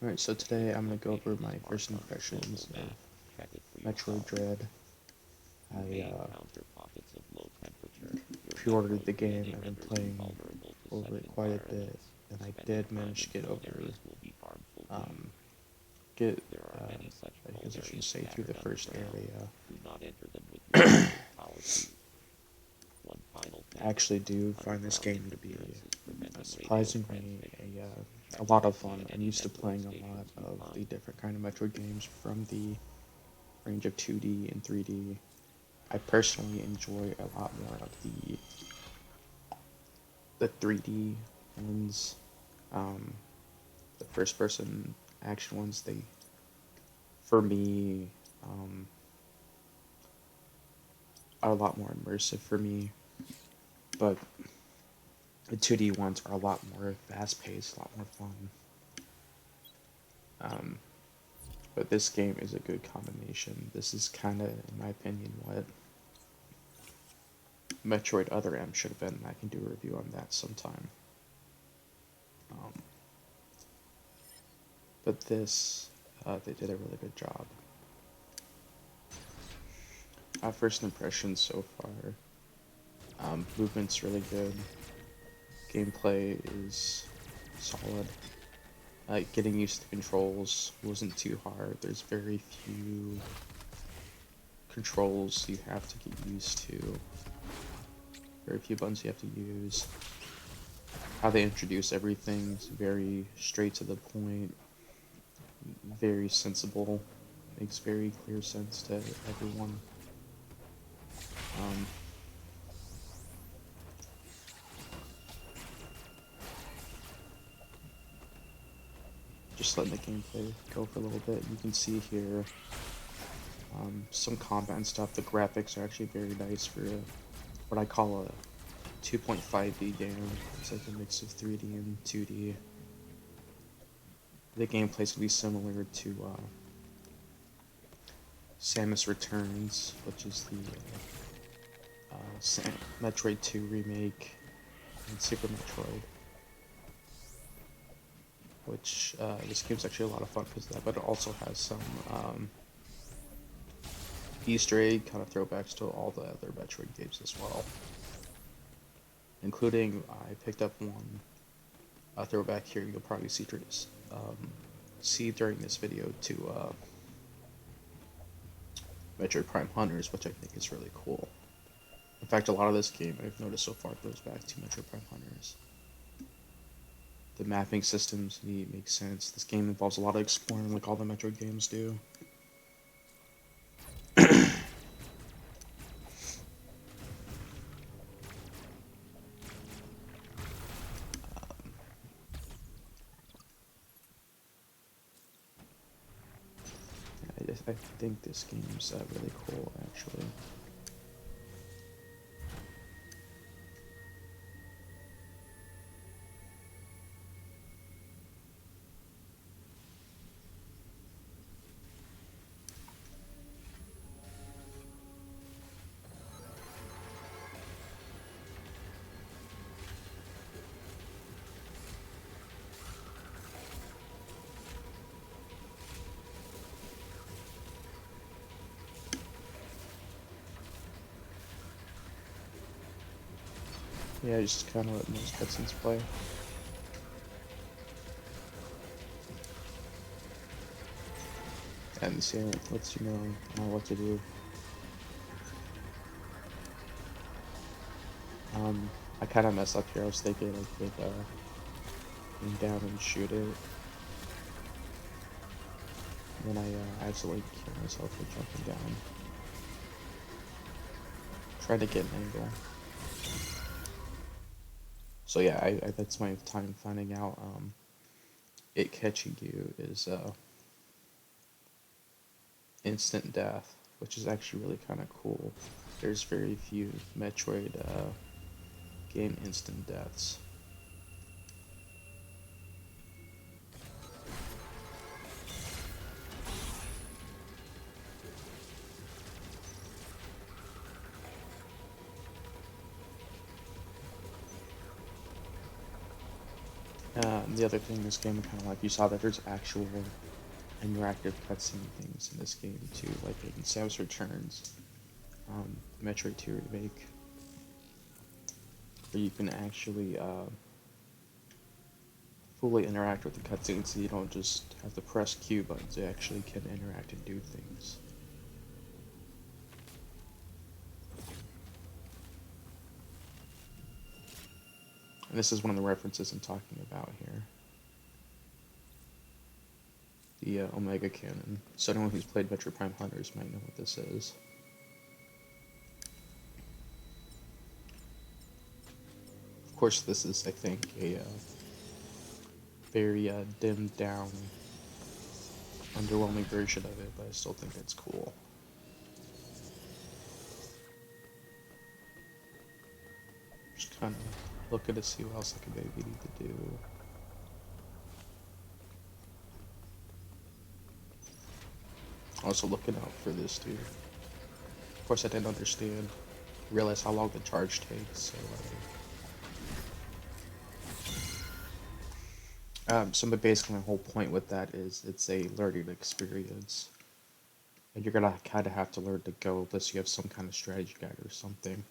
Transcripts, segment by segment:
Alright, so today I'm going to go over my first impressions of Metroid Dread. I pre-ordered the game, I've been playing over it quite a bit, and I did manage to get over, um, get, I guess I should say through the first area. I actually do find this game to be surprisingly a lot of fun. I'm used to playing a lot of the different kind of Metroid games from the range of 2D and 3D. I personally enjoy a lot more of the 3D ones, um, the first person action ones. They, for me, um, are a lot more immersive for me, but the 2D ones are a lot more fast paced, a lot more fun. Um, but this game is a good combination. This is kind of, in my opinion, what Metroid Other M should have been. I can do a review on that sometime. Um, but this, they did a really good job. First impressions so far. Movement's really good. Gameplay is solid. Getting used to the controls wasn't too hard. There's very few controls you have to get used to. Very few buttons you have to use. How they introduce everything is very straight to the point. Very sensible. Makes very clear sense to everyone. Um, just letting the gameplay go for a little bit. You can see here some combat and stuff. The graphics are actually very nice for what I call a 2.5D game. It's like a mix of 3D and 2D. The gameplay is going to be similar to Samus Returns, which is the Metroid 2 remake, and Super Metroid. Which this game's actually a lot of fun because of that, but it also has some Easter egg kind of throwbacks to all the other Metroid games as well. Including, I picked up one throwback here you'll probably see during this video to Metroid Prime Hunters, which I think is really cool. In fact, a lot of this game I've noticed so far goes back to Metroid Prime Hunters. The mapping system's neat, makes sense. This game involves a lot of exploring like all the Metroid games do. I think this game's really cool, actually. Yeah, just kind of let most cutscenes play. And the same lets you know what to do. I kind of messed up here. I was thinking I could aim down and shoot it. And then I accidentally killed myself for jumping down. Trying to get an angle. So yeah, that's my time finding out it catching you is instant death, which is actually really kind of cool. There's very few Metroid game instant deaths. The other thing in this game, kind of like you saw that there's actual interactive cutscene things in this game too, like in Samus Returns, Metroid 2 remake, where you can actually fully interact with the cutscenes, so you don't just have to press Q buttons. You actually can interact and do things. And this is one of the references I'm talking about here. The Omega Cannon. So anyone who's played Metroid Prime Hunters might know what this is. Of course, this is, I think, a very dimmed down, underwhelming version of it, but I still think it's cool. Just kind of looking to see what else I could maybe need to do. Also looking out for this dude. Of course, I didn't understand, realize how long the charge takes. So basically my whole point with that is it's a learning experience. And you're gonna kind of have to learn to go unless you have some kind of strategy guide or something.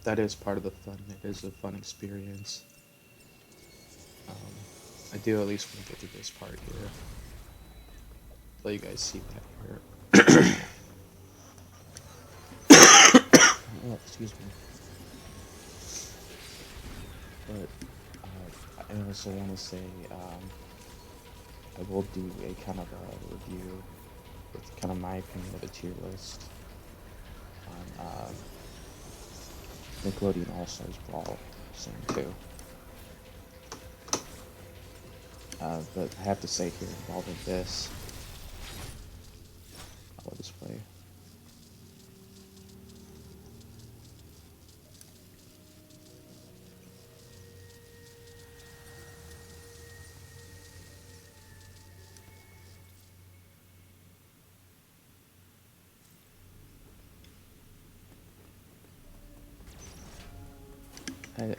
That is part of the fun. It is a fun experience. I do at least want to get to this part here. Let you guys see that here. Oh, excuse me. But I also want to say I will do a kind of a review with kind of my opinion of a tier list on Nickelodeon All-Stars Brawl Season 2. But I have to say here, involving this, I'll display.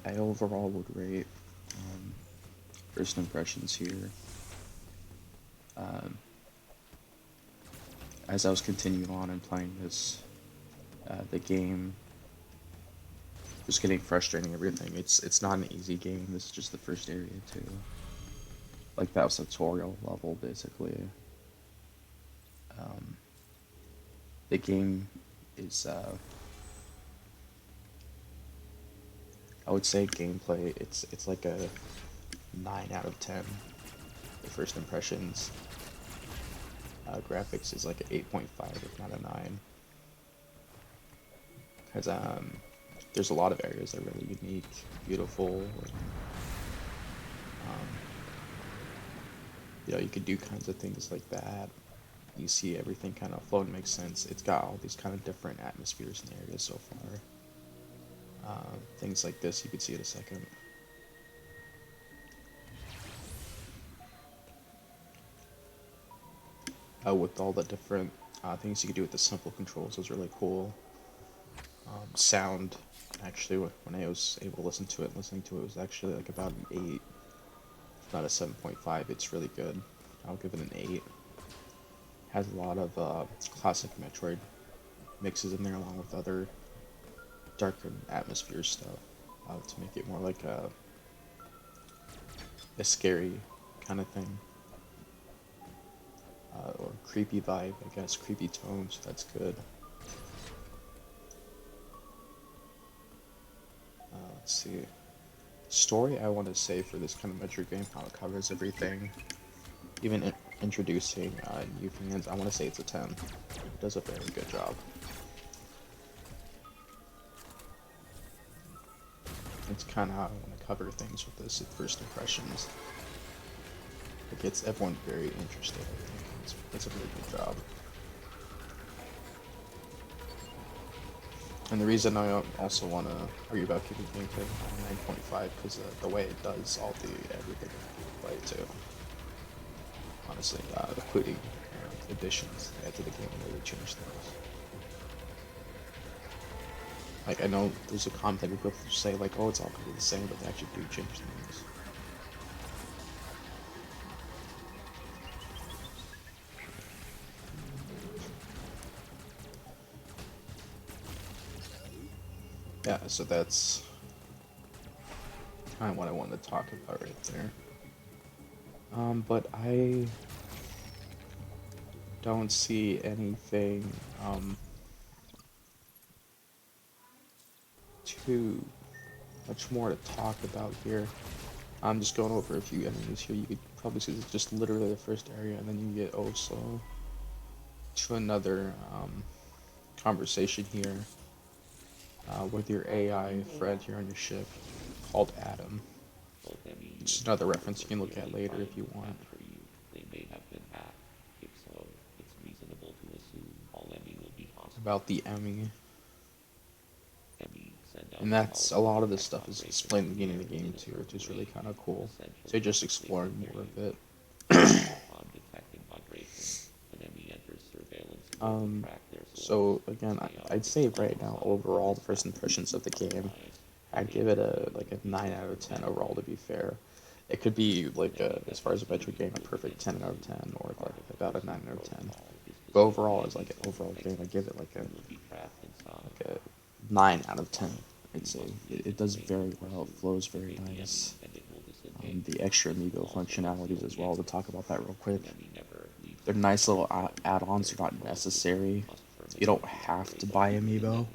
I overall would rate first impressions here. As I was continuing on and playing this, the game was getting frustrating. Everything. It's not an easy game. This is just the first area too. Like that was tutorial level basically. The game is I would say gameplay. It's like a 9 out of 10. The first impressions. Graphics is like an 8.5, if not a 9. Because there's a lot of areas that are really unique, beautiful. And, you could do kinds of things like that. You see everything kind of flow and make sense. It's got all these kind of different atmospheres in the area so far. Things like this, you could see in a second. With all the different things you could do with the simple controls was really cool. Sound, actually, when I was able to listening to it was actually like about an 8, not a 7.5. It's really good. I'll give it an 8. Has a lot of classic Metroid mixes in there, along with other darker atmosphere stuff, to make it more like a scary kind of thing. Or creepy vibe, I guess, creepy tones, that's good. Let's see. Story, I want to say for this kind of Metroid game, how it covers everything. Even introducing new fans, I want to say it's a 10. It does a very good job. It's kind of how I want to cover things with this at first impressions. It gets everyone very interested, I think. It's a really good job. And the reason I also want to argue about keeping gameplay on 9.5 because the way it does all the everything play too. Honestly, including additions to the game and really change things. Like, I know there's a comment that people say, like, oh, it's all kind of the same, but they actually do change things. Yeah, so that's kind of what I wanted to talk about right there. But I don't see anything too much more to talk about here. I'm just going over a few enemies here. You could probably see this is just literally the first area, and then you get also to another conversation here with your AI friend here on your ship called Adam. Just another reference you can look at later if you want. About the Emmy. And that's a lot of this stuff is explained in the beginning of the game too, which is really kind of cool. So you're just exploring more of it. um, so again, I'd say right now overall the first impressions of the game, I'd give it a like a 9 out of 10 overall to be fair. It could be like as far as a Metroid game, a perfect 10 out of 10 or like about a 9 out of 10. But overall, as like an overall game, I give it like a 9 out of 10. I'd say it does very well. It flows very nice. The extra amiibo functionalities as well. To talk about that real quick, they're nice little add-ons. They're not necessary. You don't have to buy amiibo.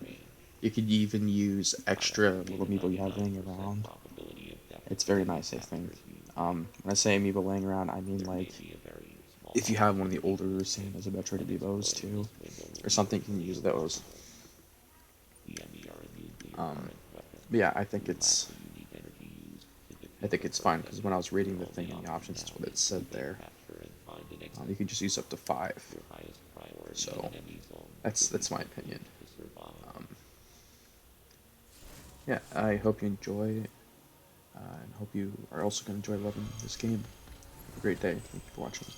You could even use extra little amiibo you have laying around. It's very nice, I think. When I say amiibo laying around, I mean like if you have one of the older same as a Metroid amiibos too, or something, you can use those. Um, but yeah, I think it's fine because when I was reading the thing in the options, that's what it said there. You can just use up to 5. So that's my opinion. Um, yeah, I hope you enjoy, and hope you are also going to enjoy loving this game. Have a great day. Thank you for watching.